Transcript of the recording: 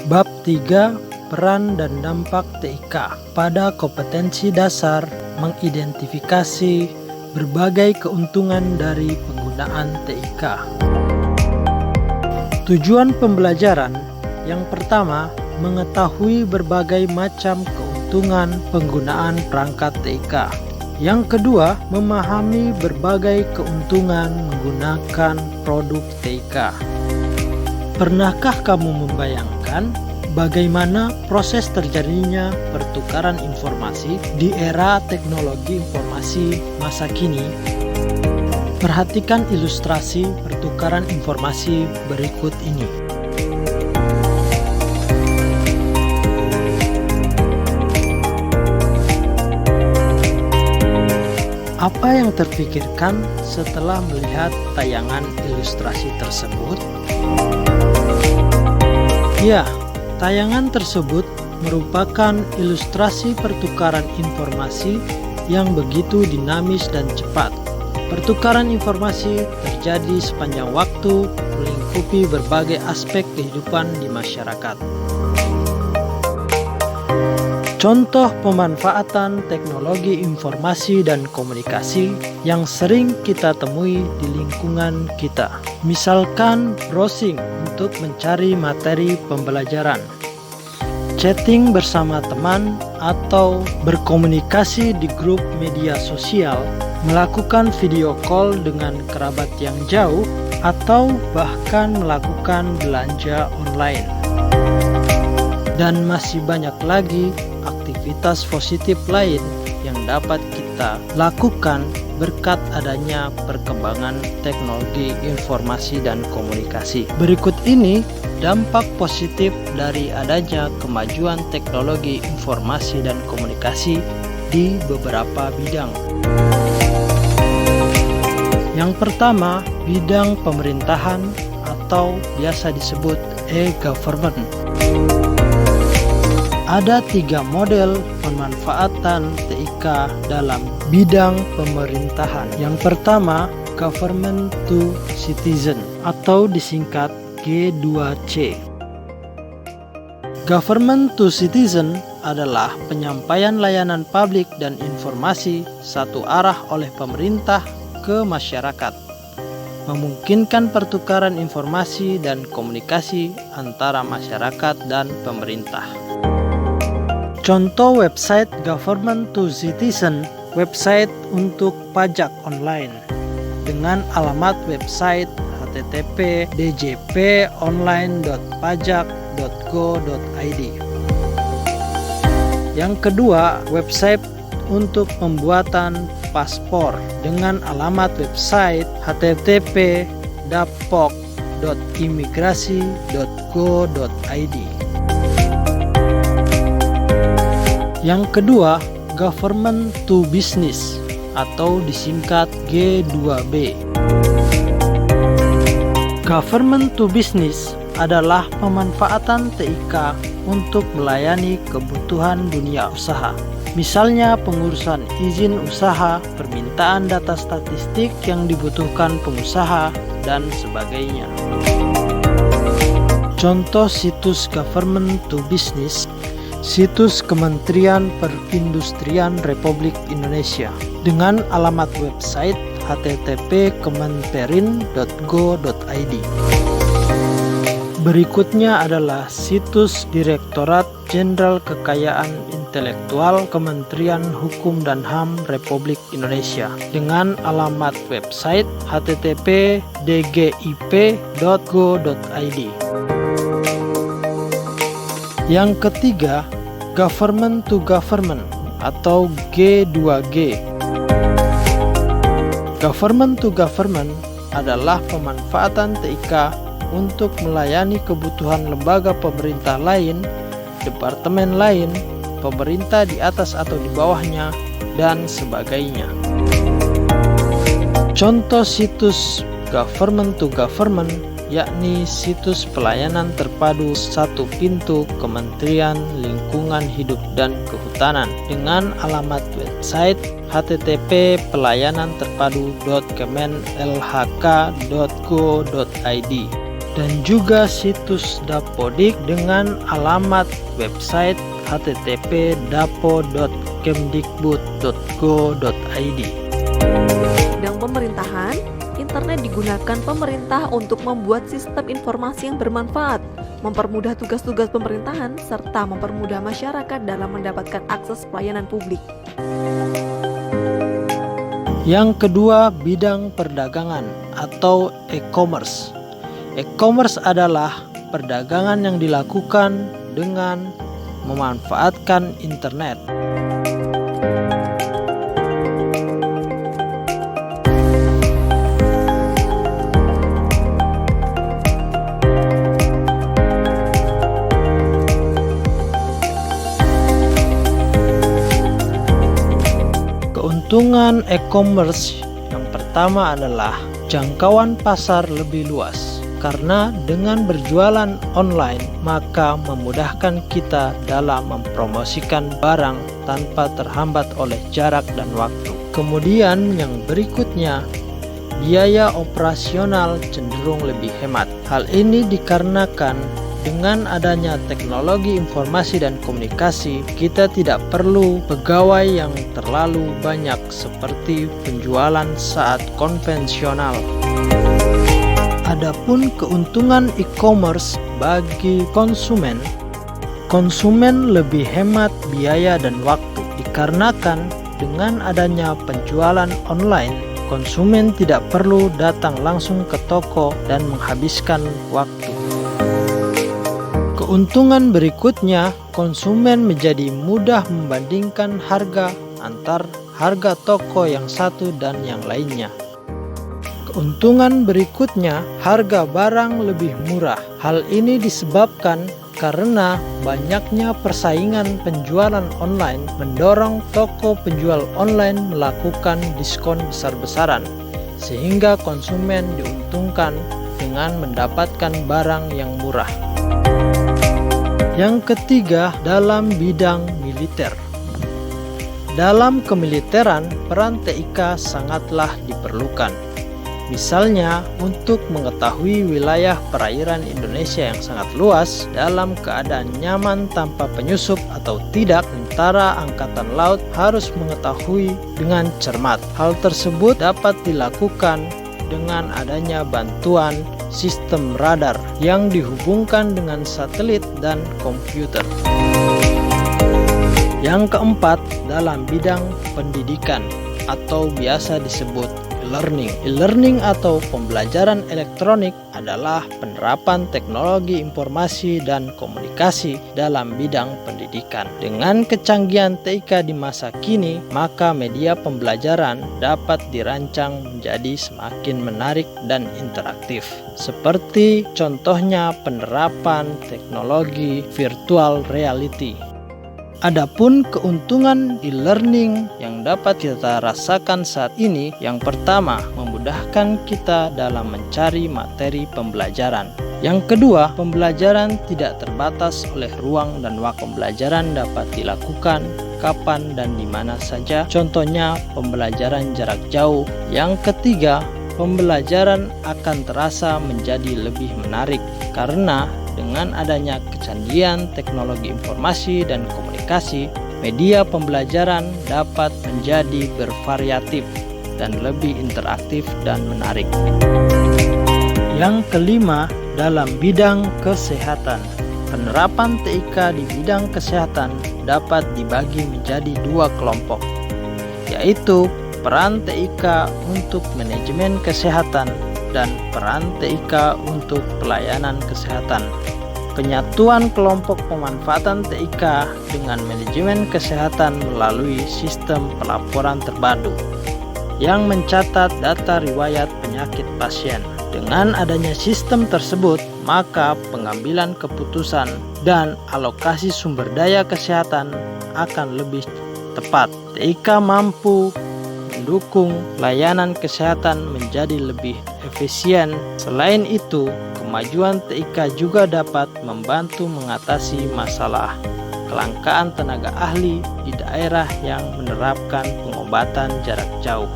Bab 3, Peran dan Dampak TIK. Pada kompetensi dasar, mengidentifikasi berbagai keuntungan dari penggunaan TIK. Tujuan pembelajaran yang pertama, mengetahui berbagai macam keuntungan penggunaan perangkat TIK. Yang kedua, memahami berbagai keuntungan menggunakan produk TIK. Pernahkah kamu membayangkan bagaimana proses terjadinya pertukaran informasi di era teknologi informasi masa kini? Perhatikan ilustrasi pertukaran informasi berikut ini. Apa yang terpikirkan setelah melihat tayangan ilustrasi tersebut? Ya, tayangan tersebut merupakan ilustrasi pertukaran informasi yang begitu dinamis dan cepat. Pertukaran informasi terjadi sepanjang waktu, melingkupi berbagai aspek kehidupan di masyarakat. Contoh pemanfaatan teknologi informasi dan komunikasi yang sering kita temui di lingkungan kita. Misalkan browsing untuk mencari materi pembelajaran, chatting bersama teman atau berkomunikasi di grup media sosial, melakukan video call dengan kerabat yang jauh, atau bahkan melakukan belanja online. Dan masih banyak lagi aktivitas positif lain yang dapat kita lakukan berkat adanya perkembangan teknologi informasi dan komunikasi. Berikut ini dampak positif dari adanya kemajuan teknologi informasi dan komunikasi di beberapa bidang. Yang pertama, bidang pemerintahan atau biasa disebut e-government. Ada 3 model pemanfaatan TIK dalam bidang pemerintahan. Yang pertama, Government to Citizen atau disingkat G2C. Government to Citizen adalah penyampaian layanan publik dan informasi satu arah oleh pemerintah ke masyarakat, memungkinkan pertukaran informasi dan komunikasi antara masyarakat dan pemerintah. Contoh website Government to Citizen, website untuk pajak online dengan alamat website http://djponline.pajak.go.id. Yang kedua, website untuk pembuatan paspor dengan alamat website http://dapok.imigrasi.go.id. Yang kedua, Government to Business atau disingkat G2B. Government to Business adalah pemanfaatan TIK untuk melayani kebutuhan dunia usaha. Misalnya pengurusan izin usaha, permintaan data statistik yang dibutuhkan pengusaha, dan sebagainya. Contoh situs Government to Business, situs Kementerian Perindustrian Republik Indonesia dengan alamat website http://kemenperin.go.id. Berikutnya adalah situs Direktorat Jenderal Kekayaan Intelektual Kementerian Hukum dan HAM Republik Indonesia dengan alamat website http://dgip.go.id. Yang ketiga, Government to Government atau G2G. Government to Government adalah pemanfaatan TIK untuk melayani kebutuhan lembaga pemerintah lain, departemen lain, pemerintah di atas atau di bawahnya, dan sebagainya. Contoh situs Government to Government yakni situs pelayanan terpadu satu pintu Kementerian Lingkungan Hidup dan Kehutanan dengan alamat website http://pelayananterpadu.kemenlhk.go.id. dan juga situs Dapodik dengan alamat website http://dapo.kemdikbud.go.id. Bidang pemerintahan, internet digunakan pemerintah untuk membuat sistem informasi yang bermanfaat, mempermudah tugas-tugas pemerintahan, serta mempermudah masyarakat dalam mendapatkan akses pelayanan publik. Yang kedua, bidang perdagangan atau e-commerce. E-commerce adalah perdagangan yang dilakukan dengan memanfaatkan internet. Keuntungan e-commerce yang pertama adalah jangkauan pasar lebih luas. Karena dengan berjualan online, maka memudahkan kita dalam mempromosikan barang tanpa terhambat oleh jarak dan waktu. Kemudian yang berikutnya, biaya operasional cenderung lebih hemat. Hal ini dikarenakan dengan adanya teknologi informasi dan komunikasi, kita tidak perlu pegawai yang terlalu banyak seperti penjualan saat konvensional. Adapun keuntungan e-commerce bagi konsumen lebih hemat biaya dan waktu. Dikarenakan dengan adanya penjualan online, konsumen tidak perlu datang langsung ke toko dan menghabiskan waktu. Keuntungan berikutnya, konsumen menjadi mudah membandingkan harga antar harga toko yang satu dan yang lainnya. Keuntungan berikutnya, harga barang lebih murah. Hal ini disebabkan karena banyaknya persaingan penjualan online mendorong toko penjual online melakukan diskon besar-besaran, sehingga konsumen diuntungkan dengan mendapatkan barang yang murah. Yang ketiga, dalam bidang militer. Dalam kemiliteran, peran TIK sangatlah diperlukan. Misalnya, untuk mengetahui wilayah perairan Indonesia yang sangat luas dalam keadaan nyaman tanpa penyusup atau tidak, tentara angkatan laut harus mengetahui dengan cermat. Hal tersebut dapat dilakukan dengan adanya bantuan sistem radar yang dihubungkan dengan satelit dan komputer. Yang keempat, dalam bidang pendidikan atau biasa disebut e-learning. E-learning atau pembelajaran elektronik adalah penerapan teknologi informasi dan komunikasi dalam bidang pendidikan. Dengan kecanggihan TIK di masa kini, maka media pembelajaran dapat dirancang menjadi semakin menarik dan interaktif. Seperti contohnya penerapan teknologi virtual reality. Adapun keuntungan e-learning yang dapat kita rasakan saat ini, yang pertama, memudahkan kita dalam mencari materi pembelajaran. Yang kedua, pembelajaran tidak terbatas oleh ruang dan waktu. Pembelajaran dapat dilakukan kapan dan di mana saja. Contohnya, pembelajaran jarak jauh. Yang ketiga, pembelajaran akan terasa menjadi lebih menarik karena dengan adanya kecanggihan teknologi informasi dan komunikasi, media pembelajaran dapat menjadi bervariatif dan lebih interaktif dan menarik. Yang kelima, dalam bidang kesehatan. Penerapan TIK di bidang kesehatan dapat dibagi menjadi dua kelompok, yaitu peran TIK untuk manajemen kesehatan dan peran TIK untuk pelayanan kesehatan. Penyatuan kelompok pemanfaatan TIK dengan manajemen kesehatan melalui sistem pelaporan terpadu yang mencatat data riwayat penyakit pasien. Dengan adanya sistem tersebut, maka pengambilan keputusan dan alokasi sumber daya kesehatan akan lebih tepat. TIK mampu mendukung layanan kesehatan menjadi lebih efisien. Selain itu, kemajuan TIK juga dapat membantu mengatasi masalah kelangkaan tenaga ahli di daerah yang menerapkan pengobatan jarak jauh.